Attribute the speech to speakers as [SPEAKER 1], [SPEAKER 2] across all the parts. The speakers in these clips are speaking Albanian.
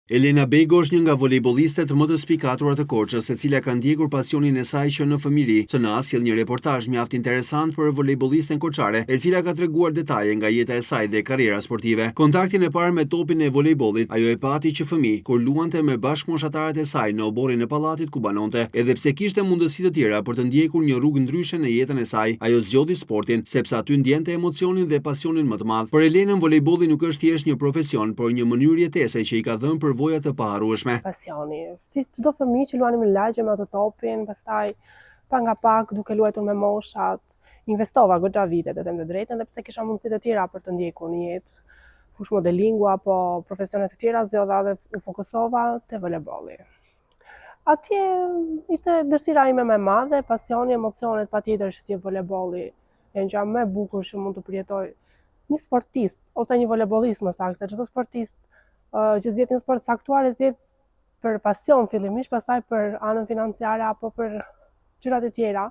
[SPEAKER 1] Elena Bego është një nga volejbolistet më të spikatura të Korçës, e cila ka ndjekur pasionin e saj që në fëmijëri. CNA sjell një reportazh mjaft interesant për volejbolisten korçare, e cila ka treguar detaje nga jeta e saj dhe karriera sportive. Kontaktin e parë me topin e volejbollit ajo e pati që fëmijë, kur luante me bashkëmoshataret e saj në oborrin e pallatit ku banonte. Edhe pse kishte mundësi të tjera për të ndjekur një rrugë ndryshe në jetën e saj, ajo zgjodhi sportin sepse aty ndjente emocionin dhe pasionin më të madh. Për Elenën, volejbolli nuk është thjesht një profesion, por një mënyrë jetese që i ka dhënë përvoja të paharrueshme.
[SPEAKER 2] Pasioni, si çdo fëmijë që luanim në lagje me atë topin, pastaj pa nga pak duke luajtur me moshat, investova goxha vite të them të drejtën, dhe pse kisha mundësitë të tjera për të ndjekur në jetë, fush modelingu apo profesione të tjera, zgjodha dhe u fokusova te voleybolli. Atje ishte dëshira ime më e madhe, pasioni, emocionet patjetër që t'jep voleybolli, janë gjë më e bukur që mund të përjetoj një sportist ose një voleybollist më saktë, se çdo sportist që zgjedh një sport saktuar e zgjedh për pasion fillimisht, pastaj për anën financiare apo për gjërat e tjera.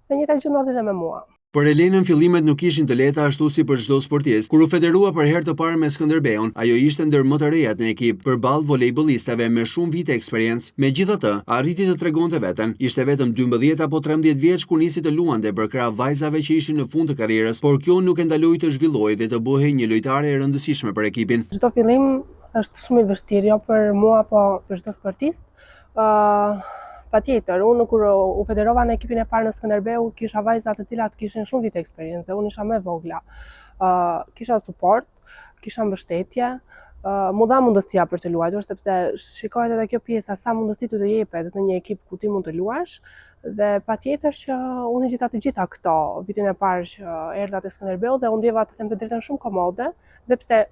[SPEAKER 2] Dhe njëjta gjë ndodhi edhe me mua.
[SPEAKER 1] Për Elenën fillimet nuk ishin të lehta ashtu si për çdo sportist. Kur u federua për herë të parë me Skënderbeun, ajo ishte ndër më të rejat në ekip përballë volejbollistëve me shumë vite eksperiencë. Megjithatë, arriti të tregonte veten. Ishte vetëm 12 apo 13 vjeç kur nisi të luante për krah vajzave që ishin në fund të karrierës, por kjo nuk e ndaloi të zhvillohej dhe të bëhej një lojtare e rëndësishme për ekipin.
[SPEAKER 2] Çdo fillim është shumë i vështirë, jo për mua, po për çdo sportist. Patjetër, unë kur u federova në ekipin e parë në Skënderbeu, kisha vajza të cilat kishin shumë vite eksperiencë, unë isha më e vogla. Kisha suport, kisha mbështetje, mu dha mundësia për të luajtur, sepse shikohet edhe kjo pjesa sa mundësi të jepet në një ekip ku ti mund të luash, dhe patjetër që unë gjeta të gjitha këto vitin e parë që erdha te Skënderbeu, dhe unë ndjeva të them të drejtën shumë komode, dhe pse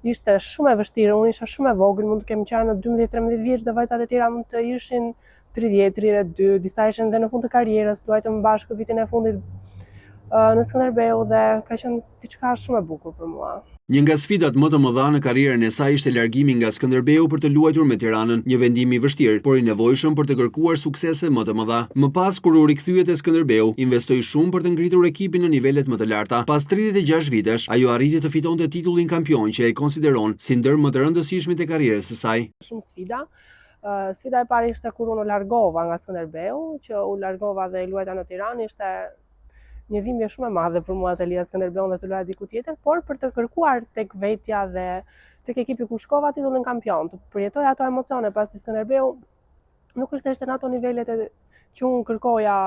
[SPEAKER 2] ishte shumë e vështirë, unë isha shumë e vogël, mund të kemi qenë në 12-13 vjeç dhe vajzat e tjera mund të ishin 30, 32, disa ishin dhe në fund të karrierës, luajtëm bashkë vitin e fundit në Skënderbeu dhe ka qenë diçka shumë e bukur për mua.
[SPEAKER 1] Një nga sfidat më të mëdha në karrierën e saj ishte largimi nga Skënderbeu për të luajtur me Tiranën, një vendim i vështirë, por i nevojshëm për të kërkuar suksese më të mëdha. Më pas kur u rikthye te Skënderbeu, investoi shumë për të ngritur ekipin në nivelet më të larta. Pas 36 vitesh, ajo arriti të fitonte titullin kampion që e konsideron si ndër më të rëndësishmit e karrierës së saj.
[SPEAKER 2] Shumë sfida. Sfida e parë ishte kur unë u largova nga Skënderbeu, që u largova dhe luajta në Tiranë, ishte një dhimbje shumë e madhe për mua të lija Skënderbeun dhe të luaja diku tjetër, por për të kërkuar tek vetja dhe tek ekipi ku shkova titullin kampion, të përjetoj ato emocione pas të Skënderbeu, nuk është ishte në ato nivelet që unë kërkoja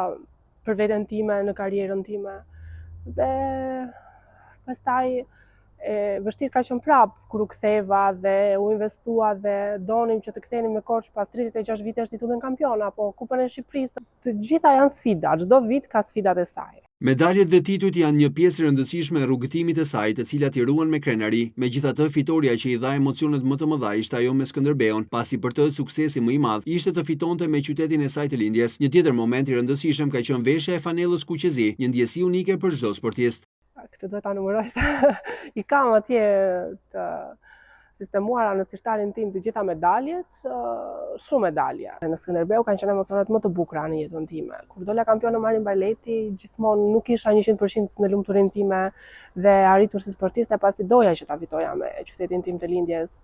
[SPEAKER 2] për veten time, në karrierën time. Dhe pastaj vështirë ka qenë prap kur u ktheva dhe u investua dhe donim që të kthenim në Korçë pas 36 vitesh titullin kampion apo Kupën e Shqipërisë. Të gjitha janë sfida, çdo vit ka sfidat e saj.
[SPEAKER 1] Medaljet dhe titujt janë një pjesë e rëndësishme e rrugëtimit të saj, të cilat i ruan me krenari. Megjithatë, fitoria që i dha emocionet më të mëdha ishte ajo me Skënderbeun, pasi për të suksesi më i madh ishte të fitonte me qytetin e saj të lindjes. Një tjetër moment i rëndësishëm ka qenë veshja e fanellës kuqezi, një ndjesi unike për çdo sportist.
[SPEAKER 2] Këtë duhet ta numëroj se i kam atje të sistemuara në cirtarin tim të gjitha medaljet, shumë medalje. Në Skënderbeu kanë qenë emocionet më të bukura në jetën time. Kur dola kampion në Marin Barleti, gjithmonë nuk isha 100% në lumturinë time dhe arritur si sportiste, pasi doja që ta fitoja me qytetin tim të lindjes,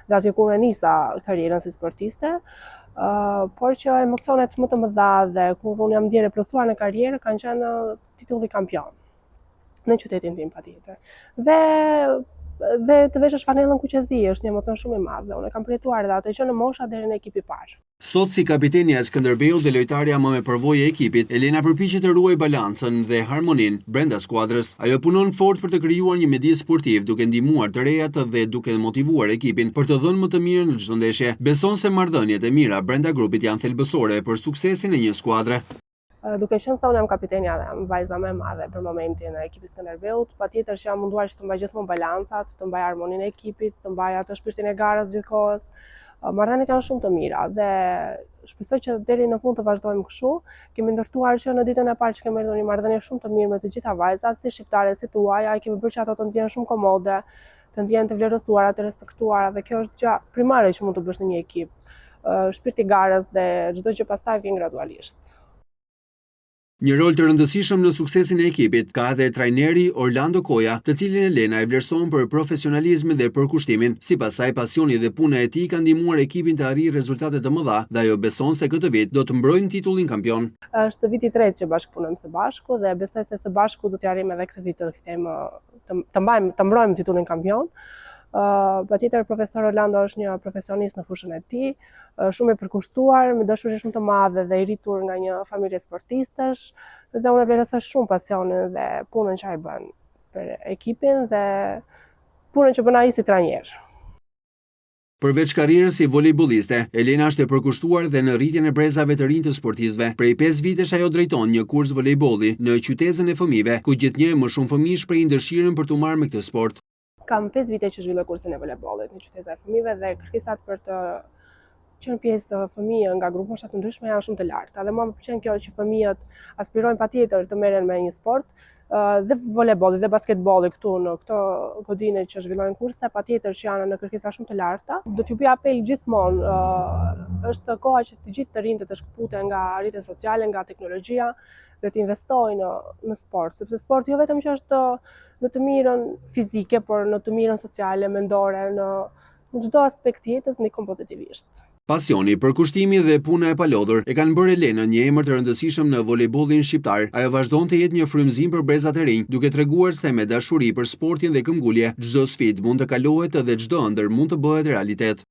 [SPEAKER 2] dhe aty kur e nisa karrierën si sportiste, por që emocionet më të mëdha dhe kur unë jam ndjerë plotësuar në karrierë kanë qenë titulli kampion në qytetin tim patjetër. Dhe të veshësh fanellën kuqezi është një emocion shumë i madh dhe unë kam përjetuar edhe atë që në mosha deri në ekip i parë.
[SPEAKER 1] Sot si kapitenja e Skënderbeut dhe lojtarja më me përvojë e ekipit, Elena përpiqet të ruajë balancën dhe harmoninë brenda skuadrës. Ajo punon fort për të krijuar një mjedis sportiv, duke ndihmuar të rejat dhe duke motivuar ekipin për të dhënë më të mirën në çdo ndeshje. Beson se marrëdhëniet e mira brenda grupit janë thelbësore për suksesin e një skuadre.
[SPEAKER 2] Duke qenë se unë jam kapitenja dhe jam vajza më e madhe për momentin e ekipit Skënderbeut, patjetër që jam munduar që të mbaj gjithmonë balancat, të mbaj harmoninë e ekipit, të mbaj atë shpirtin e garës gjithkohës. Marrëdhëniet janë shumë të mira dhe shpresoj që deri në fund të vazhdojmë kështu. Kemi ndërtuar që në ditën e parë që kemi marrë një marrëdhënie shumë të mirë me të gjitha vajzat, si shqiptare si tuaja, kemi bërë që ato të ndjehen shumë komode, të ndjehen të vlerësuara, të respektuara, dhe kjo është gjë primare që mund të bësh në një ekip. Shpirti i garës dhe çdo gjë pastaj vjen gradualisht.
[SPEAKER 1] Një rol të rëndësishëm në suksesin e ekipit ka edhe trajneri Orlando Koja, të cilin Elena e vlerëson për profesionalizmin dhe përkushtimin. Sipas saj, pasioni dhe puna e tij ka ndihmuar ekipin të arrijë rezultate të mëdha dhe ajo beson se këtë vit do të mbrojnë titullin kampion.
[SPEAKER 2] Është viti i tretë që bashkëpunojmë së bashku dhe besoj se së bashku do të arrijmë edhe këtë vit të kthejmë të mbrojmë titullin kampion. Patjetër profesor Orlando është një profesionist në fushën e tij, shumë i përkushtuar, me dashuri shumë të madhe dhe i rritur nga një familje sportistësh, dhe unë vlerësoj shumë pasionin dhe punën që ai bën për ekipin dhe punën që bën ai si trajner.
[SPEAKER 1] Përveç karrierës si volejboliste, Elena është e përkushtuar dhe në rritjen e brezave të rinj të sportistëve. Prej 5 vitesh ajo drejton një kurs volejbolli në qytetin e fëmijëve, ku gjithnjë më shumë fëmijë shprehin dëshirën për të marrë me këtë sport.
[SPEAKER 2] Kam 5 vite që zhvilloj kursin e volejbollit në qytetin e fëmijëve dhe kërkesat për të qenë pjesë të fëmijë nga grupe mosha të ndryshme janë shumë të larta. Dhe mua më pëlqen kjo që fëmijët aspirojnë patjetër të merren me një sport, dhe volejbolli dhe basketbolli këtu në këto godine që zhvillojnë kurse patjetër që janë në kërkesa shumë të larta. Do t'ju bëj apel gjithmonë, është koha që të gjithë të rinjtë të shkëputen nga rrjetet sociale, nga teknologjia dhe të investojnë në sport, sepse sporti jo vetëm që është në të mirën fizike, por në të mirën sociale, mendore, në çdo aspekt jetës ndikon pozitivisht.
[SPEAKER 1] Pasioni, përkushtimi dhe puna e palodhur e kanë bërë Elenën një emër të rëndësishëm në volejbollin shqiptar. Ajo vazhdon të jetë një frymëzim për brezat e rinj, duke treguar se me dashuri për sportin dhe këmbgulje, çdo sfidë mund të kalohet dhe çdo ëndër mund të bëhet realitet.